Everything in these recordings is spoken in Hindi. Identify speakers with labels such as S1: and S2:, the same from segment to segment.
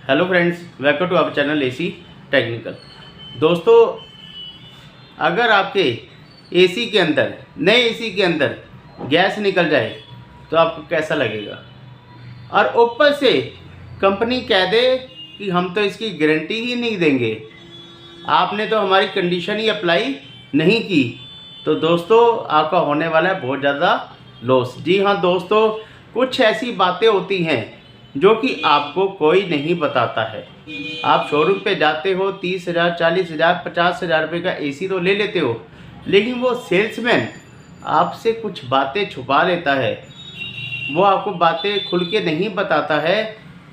S1: Hello friends, welcome to our channel AC technical. दोस्तों, अगर आपके एसी के अंदर नए एसी के अंदर गैस निकल जाए तो आपको कैसा लगेगा। और ऊपर से कंपनी कह दे कि हम तो इसकी गारंटी ही नहीं देंगे, आपने तो हमारी कंडीशन ही अप्लाई नहीं की, तो दोस्तों आपका होने वाला है बहुत ज़्यादा लॉस। जी हाँ दोस्तों, कुछ ऐसी बातें होती हैं जो कि आपको कोई नहीं बताता है। आप शोरूम पे जाते हो, 30,000, 40,000, 50,000 रुपये का एसी तो ले लेते हो, लेकिन वो सेल्समैन आपसे कुछ बातें छुपा लेता है। वो आपको बातें खुल के नहीं बताता है,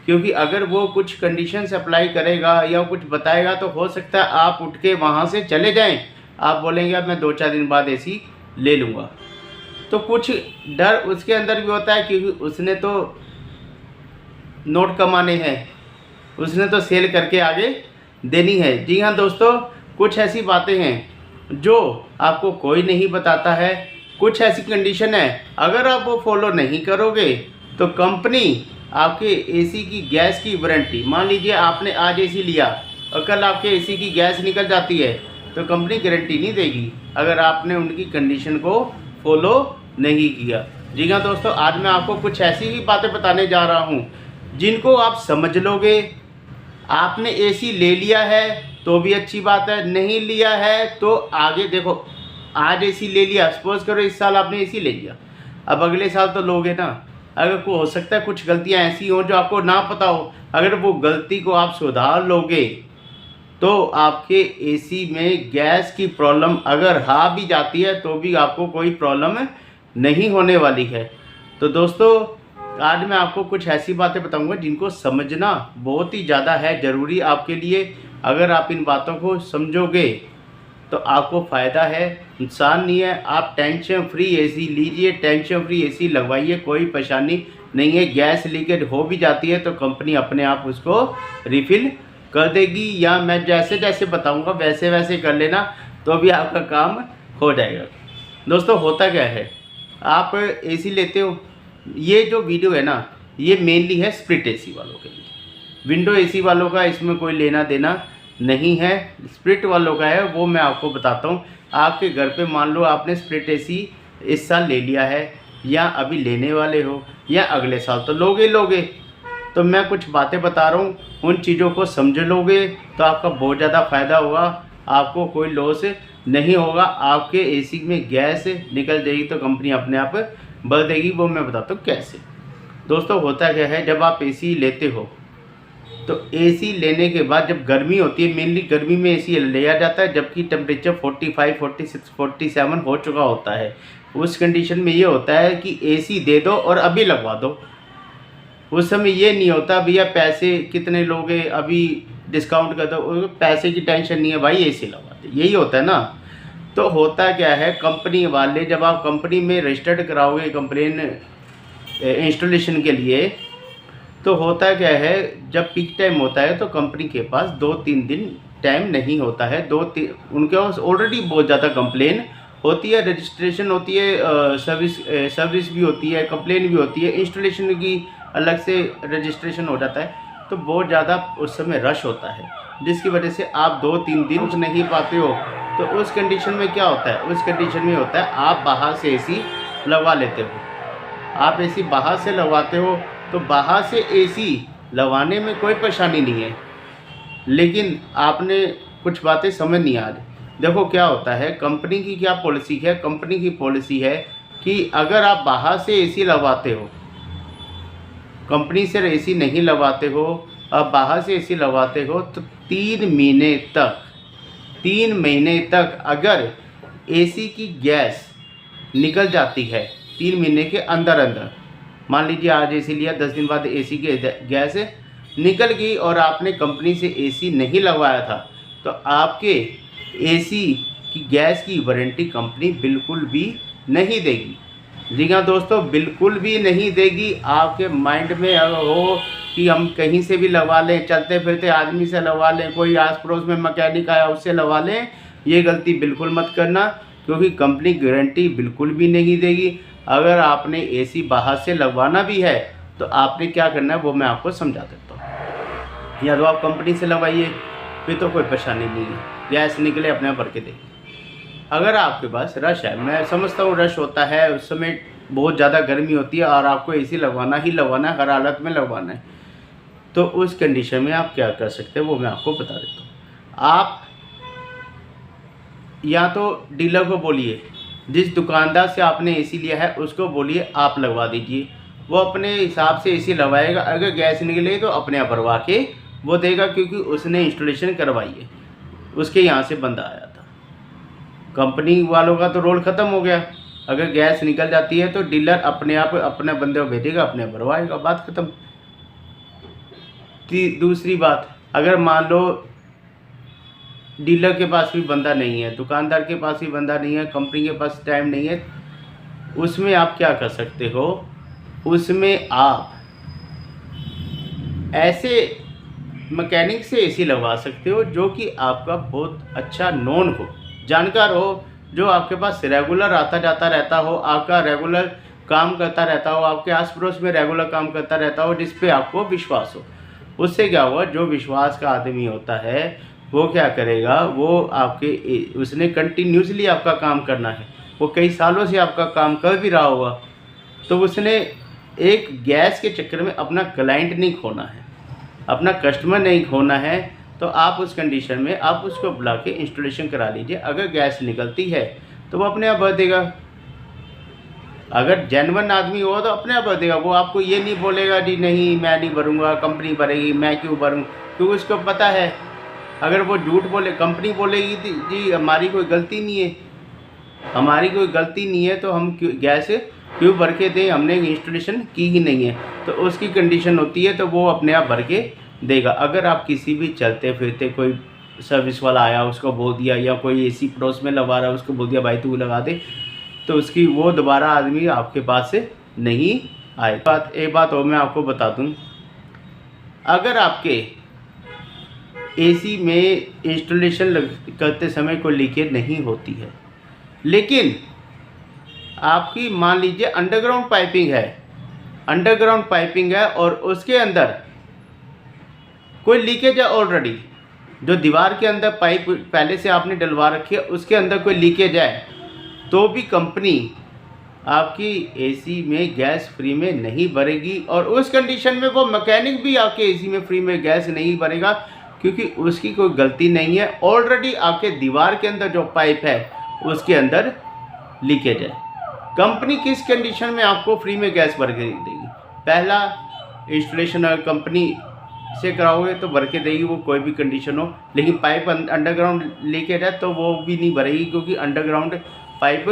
S1: क्योंकि अगर वो कुछ कंडीशंस अप्लाई करेगा या कुछ बताएगा तो हो सकता है आप उठ के वहाँ से चले जाएं। आप बोलेंगे अब मैं 2-4 दिन बाद एसी ले लूँगा। तो कुछ डर उसके अंदर भी होता है, क्योंकि उसने तो नोट कमाने हैं, उसने तो सेल करके आगे देनी है। जी हाँ दोस्तों, कुछ ऐसी बातें हैं जो आपको कोई नहीं बताता है। कुछ ऐसी कंडीशन है, अगर आप वो फॉलो नहीं करोगे तो कंपनी आपके एसी की गैस की वारंटी, मान लीजिए आपने आज एसी लिया और कल आपके एसी की गैस निकल जाती है तो कंपनी गारंटी नहीं देगी, अगर आपने उनकी कंडीशन को फॉलो नहीं किया। जी हाँ दोस्तों, आज मैं आपको कुछ ऐसी ही बातें बताने जा रहा हूँ जिनको आप समझ लोगे। आपने एसी ले लिया है तो भी अच्छी बात है, नहीं लिया है तो आगे देखो, आज एसी ले लिया, सपोज करो इस साल आपने एसी ले लिया, अब अगले साल तो लोगे ना। अगर को हो सकता है कुछ गलतियां ऐसी हो जो आपको ना पता हो, अगर वो गलती को आप सुधार लोगे तो आपके एसी में गैस की प्रॉब्लम अगर आ भी जाती है तो भी आपको कोई प्रॉब्लम नहीं होने वाली है। तो दोस्तों, आज मैं आपको कुछ ऐसी बातें बताऊंगा जिनको समझना बहुत ही ज़्यादा है ज़रूरी आपके लिए। अगर आप इन बातों को समझोगे तो आपको फ़ायदा है, नुकसान नहीं है। आप टेंशन फ्री एसी लीजिए, टेंशन फ्री एसी लगवाइए, कोई परेशानी नहीं है। गैस लीकेज हो भी जाती है तो कंपनी अपने आप उसको रिफ़िल कर देगी, या मैं जैसे जैसे बताऊंगा वैसे वैसे कर लेना तो भी आपका काम हो जाएगा। दोस्तों, होता क्या है, आप एसी लेते हो, ये जो वीडियो है ना ये मेनली है स्प्लिट एसी वालों के लिए। विंडो एसी वालों का इसमें कोई लेना देना नहीं है, स्प्लिट वालों का है, वो मैं आपको बताता हूँ। आपके घर पे मान लो आपने स्प्लिट एसी इस साल ले लिया है, या अभी लेने वाले हो, या अगले साल तो लोगे, तो मैं कुछ बातें बता रहा हूँ, उन चीज़ों को समझ लोगे तो आपका बहुत ज़्यादा फ़ायदा होगा, आपको कोई लॉस नहीं होगा। आपके एसी में गैस निकल जाएगी तो कंपनी अपने आप बढ़ देगी, वो मैं बताता हूँ कैसे। दोस्तों, होता क्या है, जब आप एसी लेते हो तो एसी लेने के बाद जब गर्मी होती है, मेनली गर्मी में एसी लिया जाता है जबकि टेम्परेचर 45, 46, 47 हो चुका होता है। उस कंडीशन में ये होता है कि एसी दे दो और अभी लगवा दो। उस समय ये नहीं होता भैया पैसे कितने लोगे, अभी डिस्काउंट कर दो, पैसे की टेंशन नहीं है भाई, एसी लगवा दो, यही होता है ना। तो होता क्या है, कंपनी वाले जब आप कंपनी में रजिस्टर्ड कराओगे कंप्लेन इंस्टॉलेशन के लिए, तो होता क्या है, जब पीक टाइम होता है तो कंपनी के पास 2-3 दिन टाइम नहीं होता है। उनके पास ऑलरेडी बहुत ज़्यादा कंप्लेन होती है, रजिस्ट्रेशन होती है, सर्विस भी होती है, कंप्लेन भी होती है, इंस्टॉलेशन की अलग से रजिस्ट्रेशन हो जाता है, तो बहुत ज़्यादा उस समय रश होता है, जिसकी वजह से आप 2-3 दिन कुछ नहीं पाते हो। तो उस कंडीशन में क्या होता है, उस कंडीशन में होता है आप बाहर से एसी लगवा लेते हो। आप एसी बाहर से लगवाते हो तो बाहर से एसी लगवाने में कोई परेशानी नहीं है, लेकिन आपने कुछ बातें समझ नहीं आ रही। देखो क्या होता है, कंपनी की क्या पॉलिसी है, कंपनी की पॉलिसी है कि अगर आप बाहर से एसी लगवाते हो, कंपनी से एसी नहीं लगवाते हो, अब बाहर से एसी लगवाते हो, तो 3 महीने तक अगर एसी की गैस निकल जाती है, 3 महीने के अंदर, मान लीजिए आज एसी लिया, 10 दिन बाद एसी की गैस निकल गई और आपने कंपनी से एसी नहीं लगवाया था, तो आपके एसी की गैस की वारंटी कंपनी बिल्कुल भी नहीं देगी। जी हाँ दोस्तों, बिल्कुल भी नहीं देगी। आपके माइंड में अगर हो कि हम कहीं से भी लगवा लें, चलते फिरते आदमी से लगवा लें, कोई आस पड़ोस में मैकेनिक आया उससे लगवा लें, ये गलती बिल्कुल मत करना, क्योंकि कंपनी गारंटी बिल्कुल भी नहीं देगी। अगर आपने एसी बाहर से लगवाना भी है तो आपने क्या करना है वो मैं आपको समझा देता हूँ। या तो आप कंपनी से लगवाइए, फिर तो कोई परेशानी नहीं है, गैस निकले अपने आप भर के देगी। अगर आपके पास रश है, मैं समझता हूँ रश होता है, उस समय बहुत ज़्यादा गर्मी होती है और आपको एसी लगवाना ही लगवाना है, हर हालत में लगवाना है, तो उस कंडीशन में आप क्या कर सकते हैं वो मैं आपको बता देता हूँ। आप या तो डीलर को बोलिए, जिस दुकानदार से आपने एसी लिया है उसको बोलिए आप लगवा दीजिए, वो अपने हिसाब से एसी लगवाएगा। अगर गैस निकले तो अपने आप भरवा के वो देगा, क्योंकि उसने इंस्टॉलेशन करवाई है, उसके यहाँ से बंदा आया था। कंपनी वालों का तो रोल ख़त्म हो गया। अगर गैस निकल जाती है तो डीलर अपने आप अपने बंदे को भेजेगा, अपने भरवाएगा, बात ख़त्म। दूसरी बात, अगर मान लो डीलर के पास भी बंदा नहीं है, दुकानदार के पास भी बंदा नहीं है, कंपनी के पास टाइम नहीं है, उसमें आप क्या कर सकते हो, उसमें आप ऐसे मैकेनिक से एसी लगवा सकते हो जो कि आपका बहुत अच्छा नोन हो, जानकार हो, जो आपके पास रेगुलर आता जाता रहता हो, आपका रेगुलर काम करता रहता हो, आपके आस पड़ोस में रेगुलर काम करता रहता हो, जिस पे आपको विश्वास हो। उससे क्या हुआ, जो विश्वास का आदमी होता है वो क्या करेगा, वो आपके उसने कंटिन्यूसली आपका काम करना है, वो कई सालों से आपका काम कर भी रहा होगा, तो उसने एक गैस के चक्कर में अपना क्लाइंट नहीं खोना है, अपना कस्टमर नहीं खोना है। तो आप उस कंडीशन में आप उसको बुला के इंस्टॉलेशन करा लीजिए। अगर गैस निकलती है तो वो अपने आप भर देगा। अगर जेन्युइन आदमी हो तो अपने आप भर देगा, वो आपको ये नहीं बोलेगा जी नहीं मैं नहीं भरूंगा, कंपनी भरेगी, मैं क्यों भरूँ, क्योंकि उसको पता है अगर वो झूठ बोले, कंपनी बोलेगी जी हमारी कोई गलती नहीं है, हमारी कोई गलती नहीं है तो हम गैस क्यों भर के दें, हमने इंस्टॉलेशन की ही नहीं है, तो उसकी कंडीशन होती है तो वो अपने आप भर के देगा। अगर आप किसी भी चलते फिरते कोई सर्विस वाला आया उसको बोल दिया, या कोई एसी पड़ोस में लगा रहा है उसको बोल दिया भाई तू लगा दे, तो उसकी वो दोबारा आदमी आपके पास से नहीं आए। एक बात और मैं आपको बता दूं, अगर आपके एसी में इंस्टॉलेशन करते समय कोई लीकेज नहीं होती है, लेकिन आपकी मान लीजिए अंडरग्राउंड पाइपिंग है और उसके अंदर कोई लीकेज है ऑलरेडी, जो दीवार के अंदर पाइप पहले से आपने डलवा रखी है उसके अंदर कोई लीकेज है, तो भी कंपनी आपकी एसी में गैस फ्री में नहीं भरेगी। और उस कंडीशन में वो मैकेनिक भी आपके एसी में फ्री में गैस नहीं भरेगा, क्योंकि उसकी कोई गलती नहीं है, ऑलरेडी आपके दीवार के अंदर जो पाइप है उसके अंदर लीकेज है। कंपनी किस कंडीशन में आपको फ्री में गैस भर के देगी, पहला इंस्टॉलेशन अगर कंपनी से कराओगे तो भर के देगी, वो कोई भी कंडीशन हो, लेकिन पाइप अंडरग्राउंड लीकेज है तो वो भी नहीं भरेगी, क्योंकि अंडरग्राउंड पाइप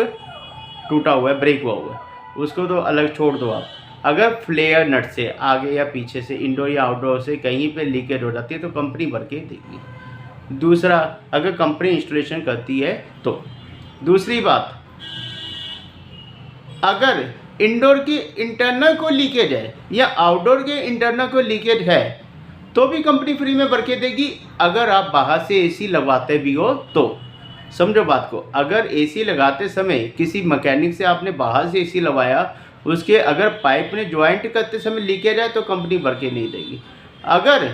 S1: टूटा हुआ है, ब्रेक हुआ हुआ है, उसको तो अलग छोड़ दो आप। अगर फ्लेयर नट से आगे या पीछे से, इंडोर या आउटडोर से कहीं पे लीकेज हो जाती है तो कंपनी भर के देगी। दूसरा, अगर कंपनी इंस्टॉलेशन करती है तो। दूसरी बात, अगर इंडोर की इंटरनल कोई लीकेज है या आउटडोर के इंटरनल कोई लीकेज है तो भी कंपनी फ्री में भर के देगी। अगर आप बाहर से एसी लगवाते भी हो तो समझो बात को, अगर एसी लगाते समय किसी मैकेनिक से आपने बाहर से एसी लगवाया, उसके अगर पाइप ने ज्वाइंट करते समय लीकेज है तो कंपनी भर के नहीं देगी। अगर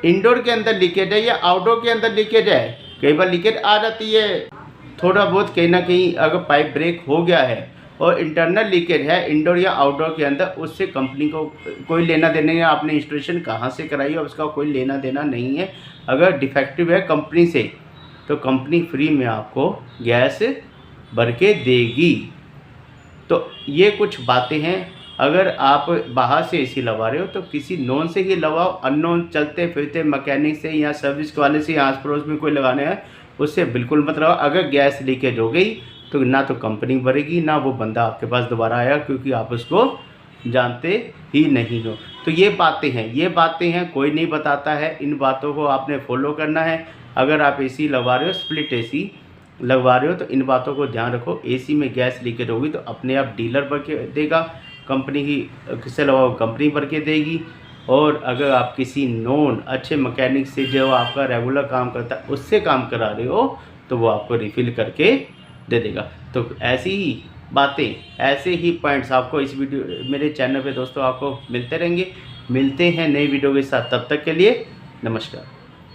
S1: इंडोर के अंदर लीकेज है या आउटडोर के अंदर लीकेज है, कई बार लीकेज आ जाती है थोड़ा बहुत, कहीं ना कहीं अगर पाइप ब्रेक हो गया है और इंटरनल लीकेज है इंडोर या आउटडोर के अंदर, उससे कंपनी को कोई लेना देना नहीं है। आपने इंस्टॉलेशन कहाँ से कराई है उसका कोई लेना देना नहीं है। अगर डिफेक्टिव है कंपनी से तो कंपनी फ्री में आपको गैस भर के देगी। तो ये कुछ बातें हैं। अगर आप बाहर से एसी लगवा रहे हो तो किसी नोन से ही लगवाओ, अननोन चलते फिरते मैकेनिक से या सर्विस वाले से या आस पड़ोस में कोई लगाने है उससे बिल्कुल मत लगाओ। अगर गैस लीकेज हो गई तो ना तो कंपनी भरेगी ना वो बंदा आपके पास दोबारा आया, क्योंकि आप उसको जानते ही नहीं हो। तो ये बातें हैं, कोई नहीं बताता है। इन बातों को आपने फॉलो करना है। अगर आप एसी लगवा रहे हो, स्प्लिट एसी लगवा रहे हो, तो इन बातों को ध्यान रखो। एसी में गैस लीकेज होगी तो अपने आप डीलर भर के देगा, कंपनी की किससे लगवाओ कंपनी भर के देगी। और अगर आप किसी नॉन अच्छे मैकेनिक से जो आपका रेगुलर काम करता है उससे काम करा रहे हो तो वो आपको रिफ़िल करके दे देगा। तो ऐसी ही बातें, ऐसे ही पॉइंट्स आपको इस वीडियो मेरे चैनल पे दोस्तों आपको मिलते रहेंगे। मिलते हैं नई वीडियो के साथ, तब तक के लिए नमस्कार।